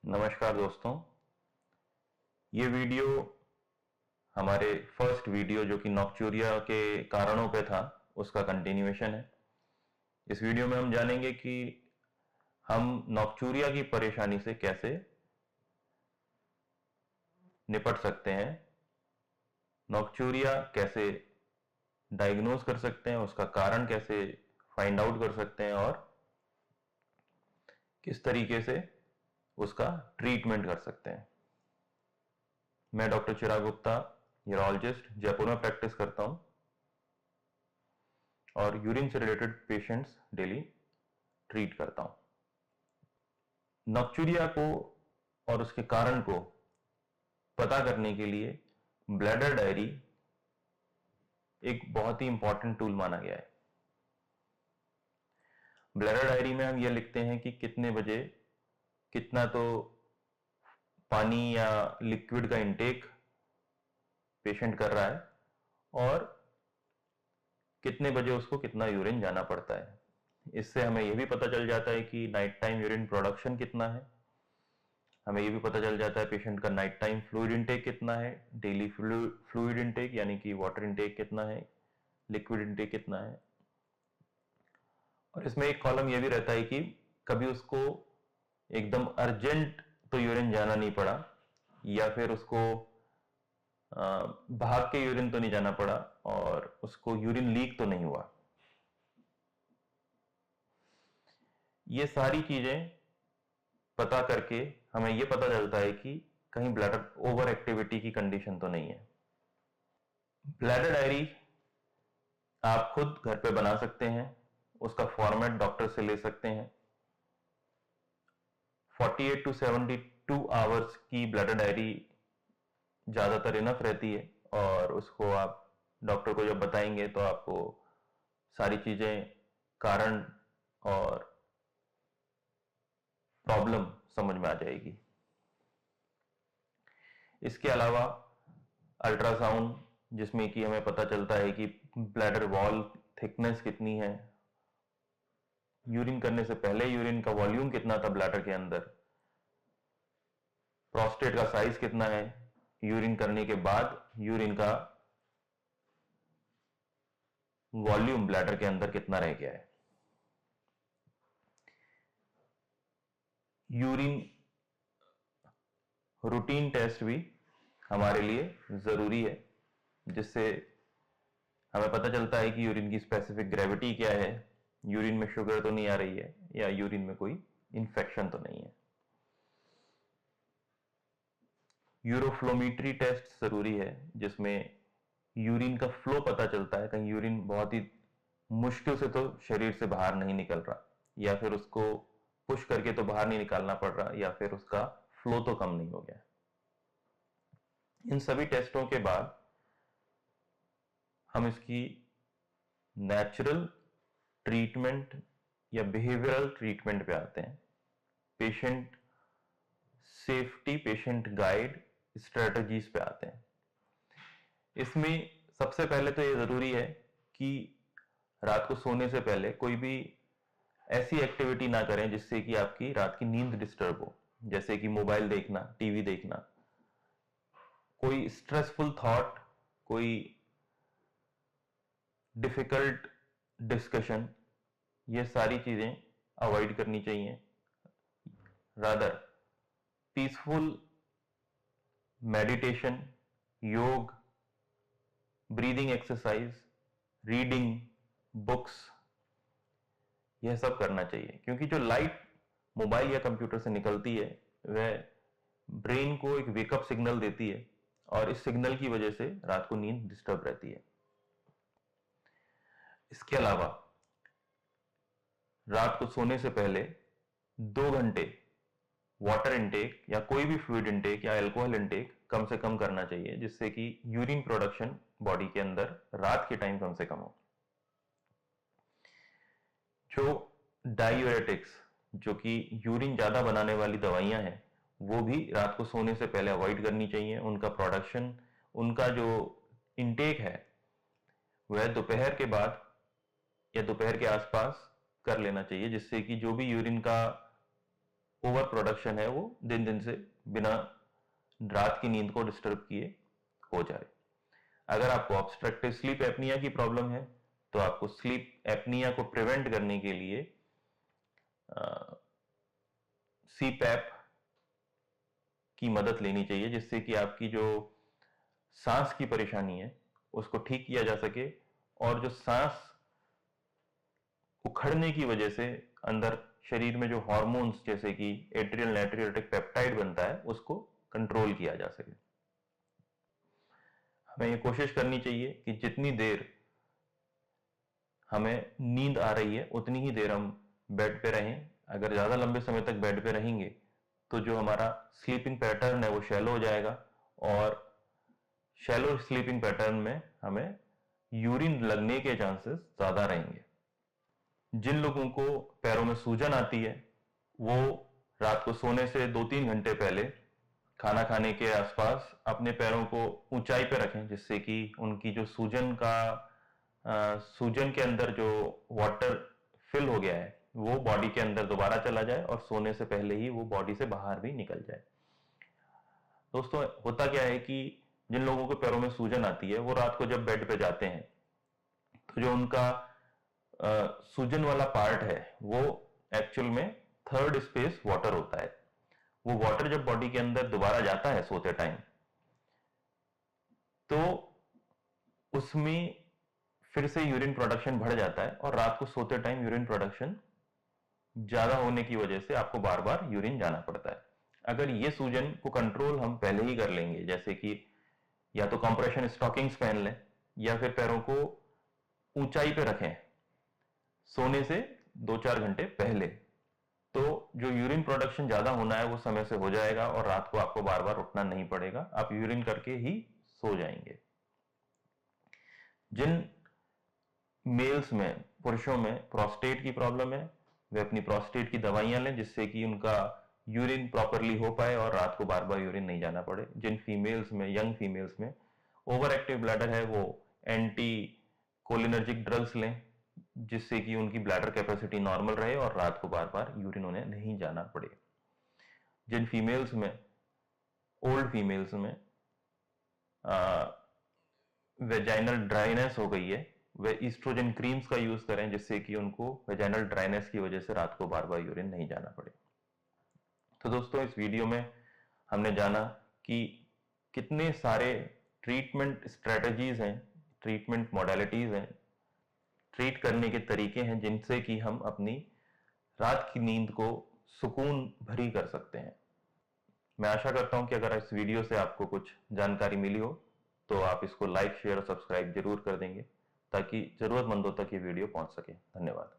नमस्कार दोस्तों। ये वीडियो हमारे फर्स्ट वीडियो जो कि नॉक्चूरिया के कारणों पे था उसका कंटिन्यूएशन है। इस वीडियो में हम जानेंगे कि हम नॉक्चूरिया की परेशानी से कैसे निपट सकते हैं, नॉक्चूरिया कैसे डायग्नोज कर सकते हैं, उसका कारण कैसे फाइंड आउट कर सकते हैं और किस तरीके से उसका ट्रीटमेंट कर सकते हैं। मैं डॉक्टर चिराग गुप्ता, यूरोलॉजिस्ट, जयपुर में प्रैक्टिस करता हूं और यूरिन से रिलेटेड पेशेंट्स डेली ट्रीट करता हूं। नॉक्चूरिया को और उसके कारण को पता करने के लिए ब्लैडर डायरी एक बहुत ही इंपॉर्टेंट टूल माना गया है। ब्लैडर डायरी में हम यह लिखते हैं कि कितने बजे कितना तो पानी या लिक्विड का इंटेक पेशेंट कर रहा है और कितने बजे उसको कितना यूरिन जाना पड़ता है। इससे हमें यह भी पता चल जाता है कि नाइट टाइम यूरिन प्रोडक्शन कितना है। हमें यह भी पता चल जाता है पेशेंट का नाइट टाइम फ्लूइड इंटेक कितना है, डेली फ्लूइड इंटेक यानी कि वाटर इंटेक कितना है, लिक्विड इंटेक कितना है। और इसमें एक कॉलम यह भी रहता है कि कभी उसको एकदम अर्जेंट तो यूरिन जाना नहीं पड़ा या फिर उसको भाग के यूरिन तो नहीं जाना पड़ा और उसको यूरिन लीक तो नहीं हुआ। ये सारी चीजें पता करके हमें यह पता चलता है कि कहीं ब्लैडर ओवर एक्टिविटी की कंडीशन तो नहीं है। ब्लैडर डायरी आप खुद घर पे बना सकते हैं, उसका फॉर्मेट डॉक्टर से ले सकते हैं। 48 टू 72 आवर्स की ब्लैडर डायरी ज्यादातर इनफ रहती है और उसको आप डॉक्टर को जब बताएंगे तो आपको सारी चीजें, कारण और प्रॉब्लम समझ में आ जाएगी। इसके अलावा अल्ट्रासाउंड, जिसमें कि हमें पता चलता है कि ब्लैडर वॉल थिकनेस कितनी है, यूरिन करने से पहले यूरिन का वॉल्यूम कितना था ब्लैडर के अंदर, प्रोस्टेट का साइज कितना है, यूरिन करने के बाद यूरिन का वॉल्यूम ब्लैडर के अंदर कितना रह गया है। यूरिन रूटीन टेस्ट भी हमारे लिए जरूरी है, जिससे हमें पता चलता है कि यूरिन की स्पेसिफिक ग्रेविटी क्या है, यूरिन में शुगर तो नहीं आ रही है या यूरिन में कोई इंफेक्शन तो नहीं है। यूरोफ्लोमेट्री टेस्ट जरूरी है, जिसमें यूरिन का फ्लो पता चलता है, कहीं यूरिन बहुत ही मुश्किल से तो शरीर से बाहर नहीं निकल रहा या फिर उसको पुश करके तो बाहर नहीं निकालना पड़ रहा या फिर उसका फ्लो तो कम नहीं हो गया। इन सभी टेस्टों के बाद हम इसकी नेचुरल ट्रीटमेंट या बिहेवियरल ट्रीटमेंट पे आते हैं। Patient safety, patient guide strategies पे आते हैं। इसमें सबसे पहले तो ये जरूरी है कि रात को सोने से पहले कोई भी ऐसी एक्टिविटी ना करें जिससे कि आपकी रात की नींद डिस्टर्ब हो, जैसे कि मोबाइल देखना, टीवी देखना, कोई स्ट्रेसफुल थॉट, कोई डिफिकल्ट डिस्कशन, ये सारी चीजें अवॉइड करनी चाहिए। रादर पीसफुल मेडिटेशन, योग, ब्रीदिंग एक्सरसाइज, रीडिंग बुक्स, यह सब करना चाहिए। क्योंकि जो लाइट मोबाइल या कंप्यूटर से निकलती है वह ब्रेन को एक वेकअप सिग्नल देती है और इस सिग्नल की वजह से रात को नींद डिस्टर्ब रहती है। इसके अलावा रात को सोने से पहले 2 घंटे वाटर इंटेक या कोई भी फ्लूइड इंटेक या अल्कोहल इंटेक कम से कम करना चाहिए, जिससे कि यूरिन प्रोडक्शन बॉडी के अंदर रात के टाइम कम से कम हो। जो डायूरेटिक्स, जो कि यूरिन ज्यादा बनाने वाली दवाइयां हैं, वो भी रात को सोने से पहले अवॉइड करनी चाहिए। उनका प्रोडक्शन, उनका जो इंटेक है वह दोपहर के बाद या दोपहर के आसपास कर लेना चाहिए, जिससे कि जो भी यूरिन का ओवर प्रोडक्शन है वो दिन दिन से बिना रात की नींद को डिस्टर्ब किए हो जाए। अगर आपको ऑब्स्ट्रक्टिव स्लीप एपनिया की प्रॉब्लम है तो आपको स्लीप एपनिया को प्रिवेंट करने के लिए सीपैप की मदद लेनी चाहिए, जिससे कि आपकी जो सांस की परेशानी है उसको ठीक किया जा सके और जो सांस उखड़ने की वजह से अंदर शरीर में जो हार्मोन्स जैसे कि एट्रियल नाइट्रियोटिक पेप्टाइड बनता है उसको कंट्रोल किया जा सके। हमें ये कोशिश करनी चाहिए कि जितनी देर हमें नींद आ रही है उतनी ही देर हम बेड पे रहें। अगर ज़्यादा लंबे समय तक बेड पे रहेंगे तो जो हमारा स्लीपिंग पैटर्न है वो शैलो हो जाएगा और शैलो स्लीपिंग पैटर्न में हमें यूरिन लगने के चांसेस ज़्यादा रहेंगे। जिन लोगों को पैरों में सूजन आती है वो रात को सोने से 2-3 घंटे पहले खाना खाने के आसपास अपने पैरों को ऊंचाई पे रखें, जिससे कि उनकी जो सूजन के अंदर जो वाटर फिल हो गया है वो बॉडी के अंदर दोबारा चला जाए और सोने से पहले ही वो बॉडी से बाहर भी निकल जाए। दोस्तों, होता क्या है कि जिन लोगों को पैरों में सूजन आती है वो रात को जब बेड पे जाते हैं तो जो उनका सूजन वाला पार्ट है वो एक्चुअल में थर्ड स्पेस वाटर होता है। वो वाटर जब बॉडी के अंदर दोबारा जाता है सोते टाइम तो उसमें फिर से यूरिन प्रोडक्शन बढ़ जाता है और रात को सोते टाइम यूरिन प्रोडक्शन ज्यादा होने की वजह से आपको बार बार यूरिन जाना पड़ता है। अगर ये सूजन को कंट्रोल हम पहले ही कर लेंगे, जैसे कि या तो कंप्रेशन स्टॉकिंग्स पहन लें या फिर पैरों को ऊंचाई पे रखें सोने से 2-4 घंटे पहले, तो जो यूरिन प्रोडक्शन ज्यादा होना है वो समय से हो जाएगा और रात को आपको बार बार उठना नहीं पड़ेगा, आप यूरिन करके ही सो जाएंगे। जिन मेल्स में, पुरुषों में प्रोस्टेट की प्रॉब्लम है वे अपनी प्रोस्टेट की दवाइयां लें जिससे कि उनका यूरिन प्रॉपरली हो पाए और रात को बार बार यूरिन नहीं जाना पड़े। जिन फीमेल्स में, यंग फीमेल्स में ओवर एक्टिव ब्लैडर है वो एंटी कोलिनर्जिक ड्रग्स लें जिससे कि उनकी ब्लैडर कैपेसिटी नॉर्मल रहे और रात को बार बार यूरिन उन्हें नहीं जाना पड़े। जिन फीमेल्स में, ओल्ड फीमेल्स में वेजाइनल ड्राइनेस हो गई है वे ईस्ट्रोजन क्रीम्स का यूज करें जिससे कि उनको वेजाइनल ड्राइनेस की वजह से रात को बार बार यूरिन नहीं जाना पड़े। तो दोस्तों, इस वीडियो में हमने जाना कि कितने सारे ट्रीटमेंट स्ट्रेटजीज हैं, ट्रीटमेंट मॉडलिटीज हैं, ट्रीट करने के तरीके हैं जिनसे कि हम अपनी रात की नींद को सुकून भरी कर सकते हैं। मैं आशा करता हूं कि अगर इस वीडियो से आपको कुछ जानकारी मिली हो तो आप इसको लाइक, शेयर और सब्सक्राइब जरूर कर देंगे ताकि जरूरतमंदों तक ये वीडियो पहुंच सके। धन्यवाद।